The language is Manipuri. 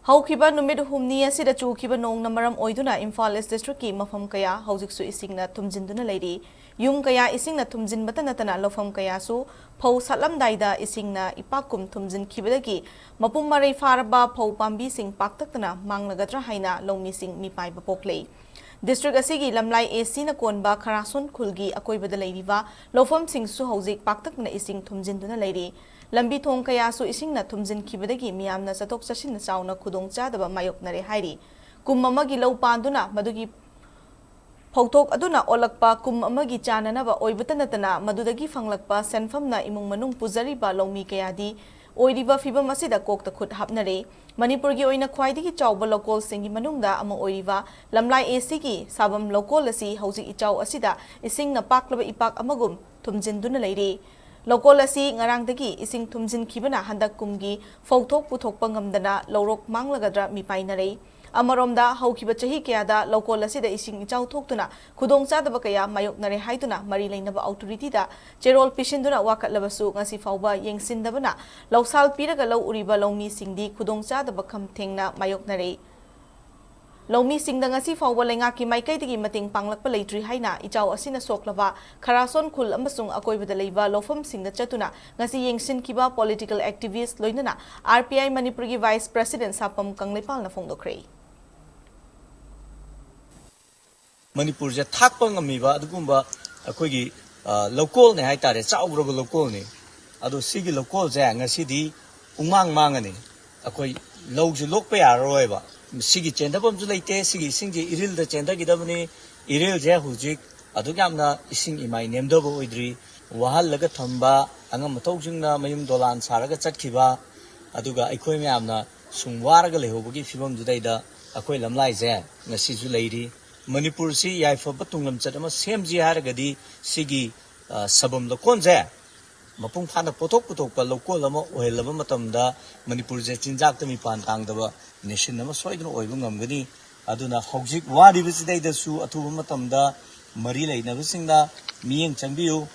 Haukiba numid humni asida chukiba nong namaram oiduna Imphal district ki mafam kaya haujiksu isingna tumjinduna leiri yum kaya isingna tumjinbata natana lofam kaya su phau satlamdaida isingna ipakum tumjin khibadagi mapum marai faraba phau pambi sing paktaktana manglagatra haina Loumee sing mipai bapoklei District asigi lamlai AC na konba kharasun khulgi akoibada leiriba lofam sing su haujik paktakna ising tumjinduna leiri Lambi thong kaya su ising na tumjin khibadagi miyamna satok chasin na chauna khudong chadaba mayoknare hairi kum amagi lau panduna madugi phauthok aduna olakpa kum amagi chananaba oibata natana madudagi fanglakpa senfamna imung manung pujariba Loumee Kayadi oiriba fibam asida Kokta Khut Hapnare Manipur gi oina khwaidagi chawba local singi manungda ama oiriba lamlai AC gi sabam local asi hauji Echao asida ising na paklaba ipak amagum tumjinduna leiri Local asi ngarangdagi ising tumjin khibana handak kumgi phauthok puthokpa ngamdana lorok manglagadra mipainare amaromda haukiba chahi kayada local asida ising Echao thoktuna khudong chadaba kaya mayoknare haiduna mari leinaba authority da cherol pisinduna wakatlabasu ngasi fauba yengsindabana loksal piraga lau uriba Loumee singdi khudong chadaba kham thengna mayoknare Loumee singda ngasi fauba lengaki maikaidagi mating panglakpa leitri haina Echao asina soklaba kharason khul amasung akoibada leiba lofam singda chatuna ngasi yengsin kiba political activist loinana RPI Manipur gi vice president sapam kanglepal na phongdokre Manipur je thakpa ngamiba adugumba akoigi local ne haitare chawraba local ne adu sigi local je ngasi di umang mangane akoi lawju lokpa yaroiba Sigi chendabam julaite sigi singi iril da chendagidabani iril je hujik adugamna ising imai nemdabo oidri wahal laga thamba angam matawjingna mayum dolan saraga chatkiba aduga aikoi myamna sungwaraga lehobagi fibam judaida akoi lamlai je ngasi ju leiri Manipur si yaifa batunglam chatama semji haragadi sigi sabam lokon je mapung phana pothok pa local ama ohelaba matamda Manipur je chinjak tami pan tangdaba nation nama soiduna oibu ngamgani aduna hojik wari bisidaida su athuba matamda mari leinabasingda miyeng changbiyu